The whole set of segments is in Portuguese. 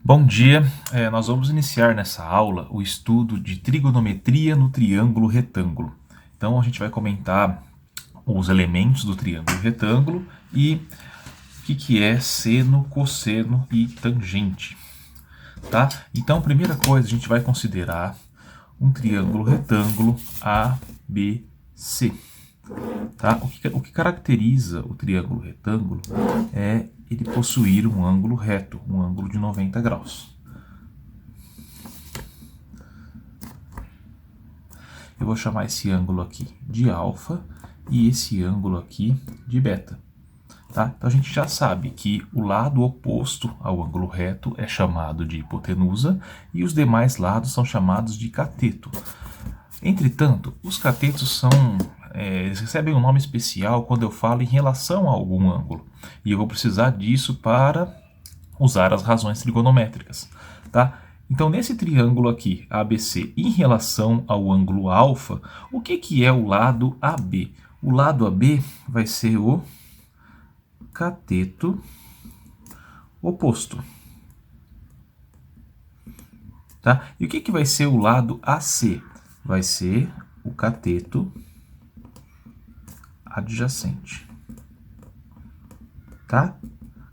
Bom dia, nós vamos iniciar nessa aula o estudo de trigonometria no triângulo retângulo. Então a gente vai comentar os elementos do triângulo retângulo e o que é seno, cosseno e tangente. Tá? Então, primeira coisa, a gente vai considerar um triângulo retângulo ABC. Tá? O que caracteriza o triângulo retângulo é ele possuir um ângulo reto, um ângulo de 90 graus. Eu vou chamar esse ângulo aqui de alfa e esse ângulo aqui de beta. Tá? Então a gente já sabe que o lado oposto ao ângulo reto é chamado de hipotenusa e os demais lados são chamados de cateto. Entretanto, os catetos eles recebem um nome especial quando eu falo em relação a algum ângulo. E eu vou precisar disso para usar as razões trigonométricas. Tá? Então, nesse triângulo aqui, ABC, em relação ao ângulo alfa, o que é o lado AB? O lado AB vai ser o cateto oposto. Tá? E o que vai ser o lado AC? Vai ser o cateto adjacente. Tá?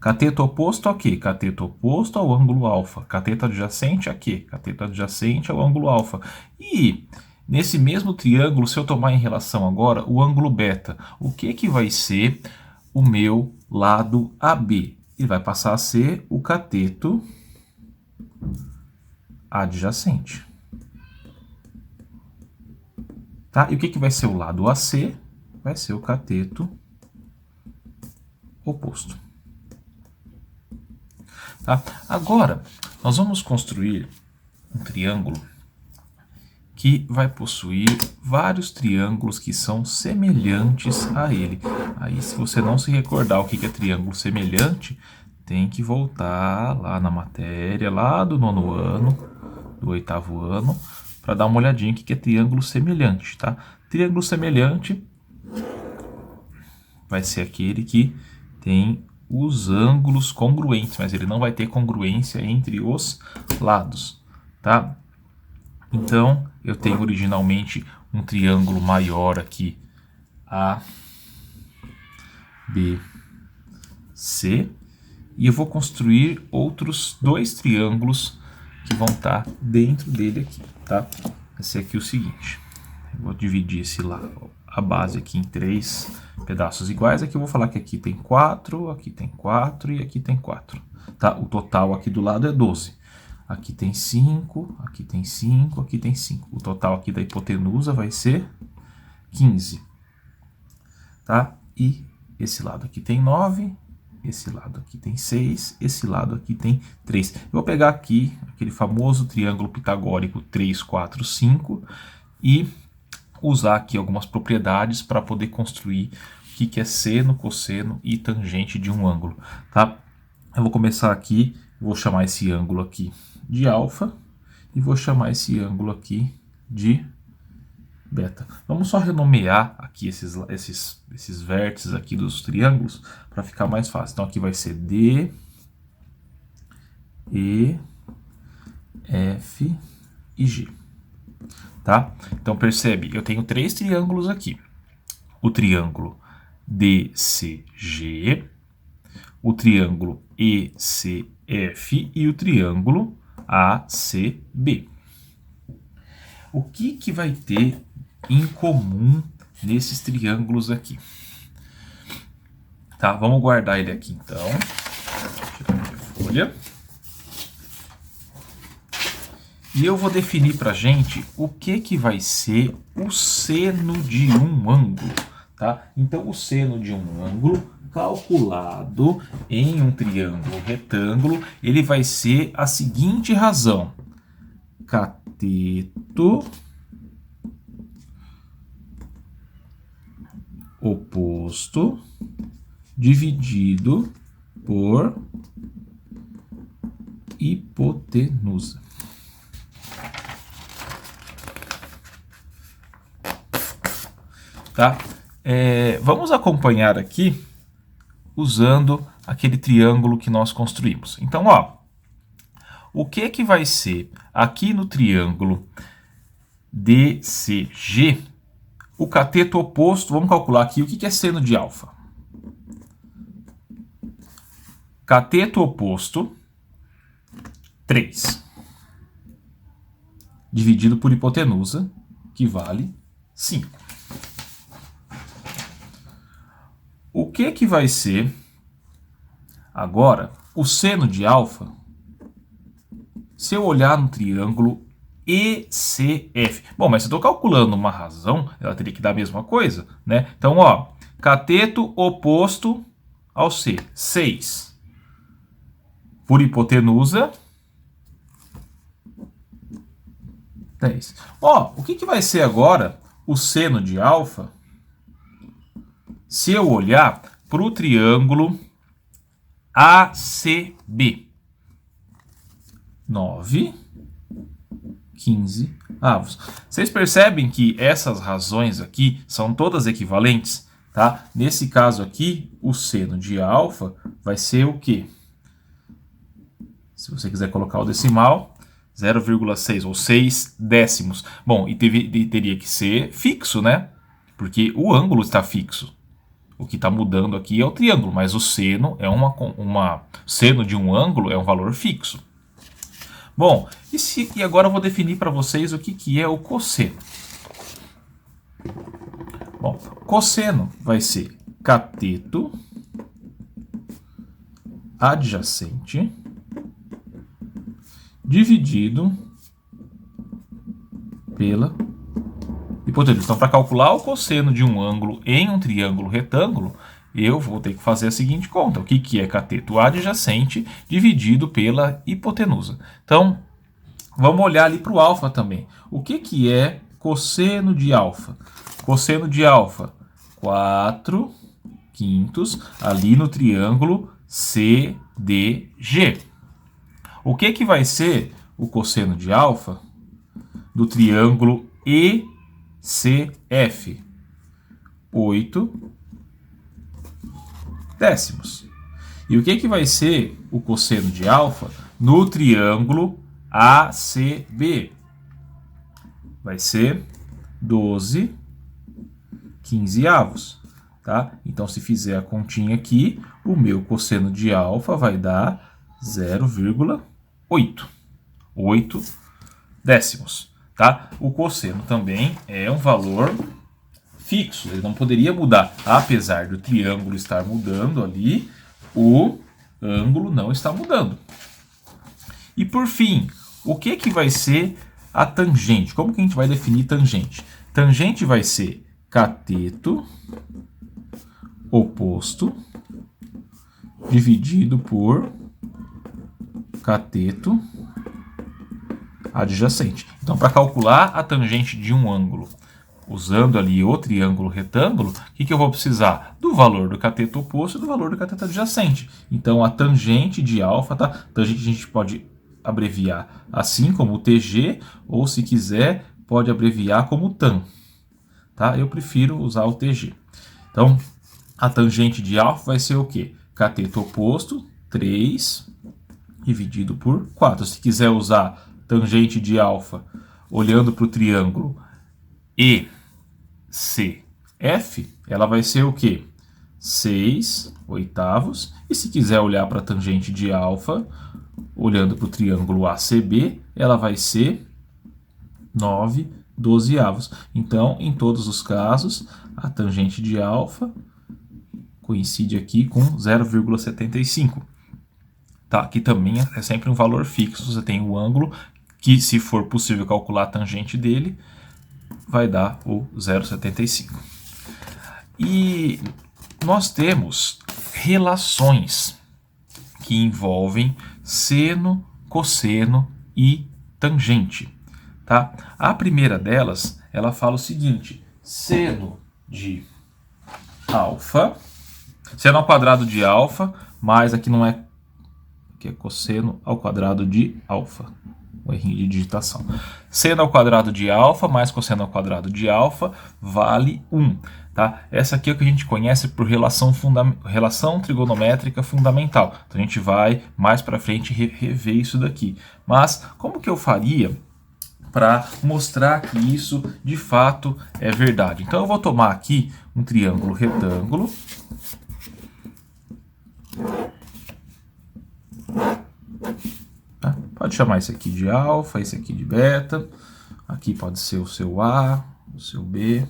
Cateto oposto a quê? Cateto oposto ao ângulo alfa. Cateto adjacente a quê? Cateto adjacente ao ângulo alfa. E nesse mesmo triângulo, se eu tomar em relação agora o ângulo beta, o que vai ser o meu lado AB? Ele vai passar a ser o cateto adjacente. Tá? E o que vai ser o lado AC? Vai ser o cateto oposto. Tá? Agora, nós vamos construir um triângulo que vai possuir vários triângulos que são semelhantes a ele. Aí, se você não se recordar o que é triângulo semelhante, tem que voltar lá na matéria, lá do 9º ano, do 8º ano, para dar uma olhadinha o que é triângulo semelhante. Tá? Triângulo semelhante vai ser aquele que tem os ângulos congruentes, mas ele não vai ter congruência entre os lados, tá? Então, eu tenho originalmente um triângulo maior aqui, A, B, C, e eu vou construir outros dois triângulos que vão estar dentro dele aqui, tá? Esse aqui é o seguinte, eu vou dividir a base aqui em 3 pedaços iguais. Aqui eu vou falar que aqui tem 4 e aqui tem 4. Tá? O total aqui do lado é 12. Aqui tem 5, aqui tem 5, aqui tem 5. O total aqui da hipotenusa vai ser 15. Tá? E esse lado aqui tem 9, esse lado aqui tem 6, esse lado aqui tem 3. Eu vou pegar aqui aquele famoso triângulo pitagórico 3, 4, 5 e usar aqui algumas propriedades para poder construir o que é seno, cosseno e tangente de um ângulo. Tá? Eu vou começar aqui, vou chamar esse ângulo aqui de alfa e vou chamar esse ângulo aqui de beta. Vamos só renomear aqui esses vértices aqui dos triângulos para ficar mais fácil. Então aqui vai ser D, E, F e G. Tá? Então percebe, eu tenho 3 triângulos aqui. O triângulo DCG, o triângulo ECF e o triângulo ACB. O que vai ter em comum nesses triângulos aqui? Tá, vamos guardar ele aqui então. Tirar minha folha. E eu vou definir para a gente o que vai ser o seno de um ângulo. Tá? Então, o seno de um ângulo calculado em um triângulo retângulo, ele vai ser a seguinte razão. Cateto oposto dividido por hipotenusa. Tá? Vamos acompanhar aqui usando aquele triângulo que nós construímos. Então, ó, o que vai ser aqui no triângulo DCG, o cateto oposto? Vamos calcular aqui o que é seno de alfa. Cateto oposto, 3. Dividido por hipotenusa, que vale 5. O que vai ser agora o seno de alfa se eu olhar no triângulo ECF? Bom, mas se eu estou calculando uma razão, ela teria que dar a mesma coisa, né? Então, ó, cateto oposto ao C, 6. Por hipotenusa, 10. Ó, o que vai ser agora o seno de alfa se eu olhar para o triângulo ACB? 9, 15 avos. Vocês percebem que essas razões aqui são todas equivalentes, tá? Nesse caso aqui, o seno de alfa vai ser o quê? Se você quiser colocar o decimal, 0,6 ou 6 décimos. Bom, e teria que ser fixo, né? Porque o ângulo está fixo. O que está mudando aqui é o triângulo, mas o seno é seno de um ângulo é um valor fixo. Bom, e agora eu vou definir para vocês o que é o cosseno. Bom, cosseno vai ser cateto adjacente dividido pela hipotenusa. Então, para calcular o cosseno de um ângulo em um triângulo retângulo, eu vou ter que fazer a seguinte conta. O que é cateto adjacente dividido pela hipotenusa? Então, vamos olhar ali para o alfa também. O que é cosseno de alfa? Cosseno de alfa, 4 quintos ali no triângulo CDG. O que vai ser o cosseno de alfa do triângulo ECF? 8 décimos. E o que vai ser o cosseno de alfa no triângulo ACB? Vai ser 12 15avos, tá? Então, se fizer a continha aqui, o meu cosseno de alfa vai dar 0,8. 8 décimos, tá? O cosseno também é um valor fixo, ele não poderia mudar. Apesar do triângulo estar mudando ali, o ângulo não está mudando. E por fim, o que vai ser a tangente? Como que a gente vai definir tangente? Tangente vai ser cateto oposto dividido por cateto adjacente. Então, para calcular a tangente de um ângulo, usando ali o triângulo retângulo, o que eu vou precisar? Do valor do cateto oposto e do valor do cateto adjacente. Então, a tangente de alfa, tá? Tangente a gente pode abreviar assim como o TG, ou se quiser, pode abreviar como tan. Tá? Eu prefiro usar o TG. Então, a tangente de alfa vai ser o quê? Cateto oposto, 3 dividido por 4. Se quiser usar tangente de alfa olhando para o triângulo ECF, ela vai ser o quê? 6 oitavos. E se quiser olhar para a tangente de alfa olhando para o triângulo ACB, ela vai ser 9 dozeavos. Então, em todos os casos, a tangente de alfa coincide aqui com 0,75. Tá? Que também é sempre um valor fixo. Você tem o ângulo que, se for possível calcular a tangente dele, vai dar o 0,75. E nós temos relações que envolvem seno, cosseno e tangente. Tá? A primeira delas, ela fala o seguinte: seno de alfa, seno ao quadrado de alfa, mas aqui não é, aqui é cosseno ao quadrado de alfa. um errinho de digitação. Seno ao quadrado de alfa mais cosseno ao quadrado de alfa vale 1. Tá? Essa aqui é o que a gente conhece por relação trigonométrica fundamental. Então a gente vai mais para frente rever isso daqui. Mas como que eu faria para mostrar que isso de fato é verdade? Então eu vou tomar aqui um triângulo retângulo. Tá? Pode chamar esse aqui de alfa, esse aqui de beta. Aqui pode ser o seu A, o seu B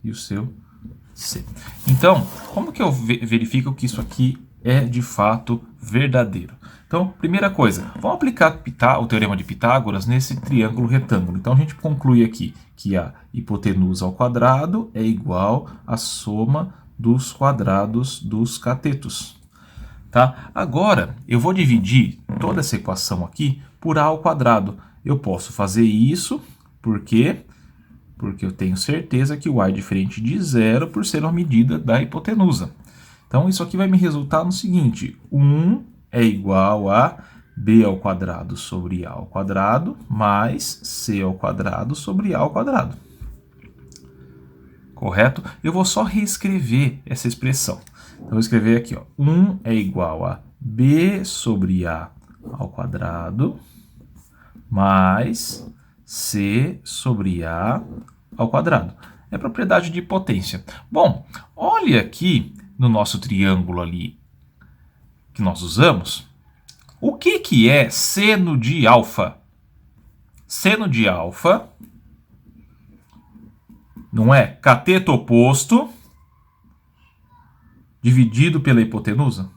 e o seu C. Então, como que eu verifico que isso aqui é de fato verdadeiro? Então, primeira coisa, vamos aplicar o teorema de Pitágoras nesse triângulo retângulo. Então, a gente conclui aqui que a hipotenusa ao quadrado é igual à soma dos quadrados dos catetos. Tá? Agora, eu vou dividir toda essa equação aqui por a ao quadrado. Eu posso fazer isso, por quê? Porque eu tenho certeza que o a é diferente de zero por ser uma medida da hipotenusa. Então, isso aqui vai me resultar no seguinte: 1 é igual a b ao quadrado sobre a ao quadrado mais c ao quadrado sobre a ao quadrado. Correto? Eu vou só reescrever essa expressão. Então, eu vou escrever aqui, ó, 1 é igual a b sobre a ao quadrado mais c sobre a ao quadrado. É propriedade de potência. Bom, olha aqui no nosso triângulo ali que nós usamos. O que é seno de alfa? Seno de alfa não é cateto oposto dividido pela hipotenusa?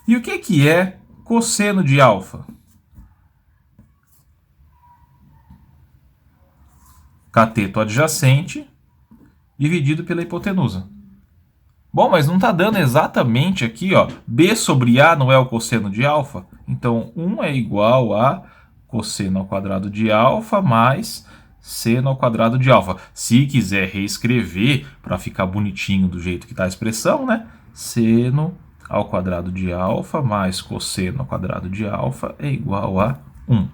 E o que é cosseno de alfa? Cateto adjacente dividido pela hipotenusa. Bom, mas não está dando exatamente aqui, ó, b sobre a não é o cosseno de alfa? Então, 1 é igual a cosseno ao quadrado de alfa mais seno ao quadrado de alfa. Se quiser reescrever para ficar bonitinho do jeito que está a expressão, né? Seno ao quadrado de alfa mais cosseno ao quadrado de alfa é igual a 1.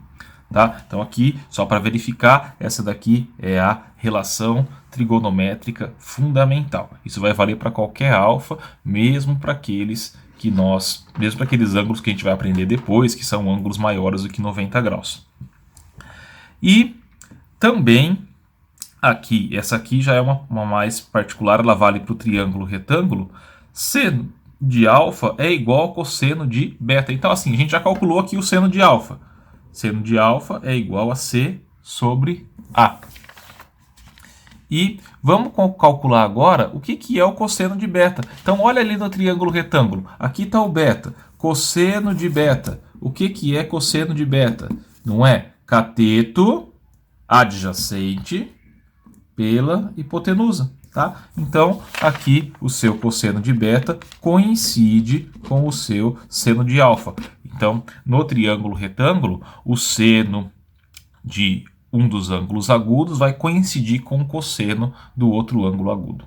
Tá? Então aqui, só para verificar, essa daqui é a relação trigonométrica fundamental. Isso vai valer para qualquer alfa, mesmo para aqueles ângulos que a gente vai aprender depois, que são ângulos maiores do que 90 graus. E também aqui, essa aqui já é uma mais particular, ela vale para o triângulo retângulo. Seno de alfa é igual ao cosseno de beta. Então assim, a gente já calculou aqui o seno de alfa. Seno de alfa é igual a C sobre A. E vamos calcular agora o que é o cosseno de beta. Então, olha ali no triângulo retângulo. Aqui está o beta. Cosseno de beta. O que é cosseno de beta? Não é cateto adjacente pela hipotenusa. Tá? Então, aqui o seu cosseno de beta coincide com o seu seno de alfa. Então, no triângulo retângulo, o seno de um dos ângulos agudos vai coincidir com o cosseno do outro ângulo agudo.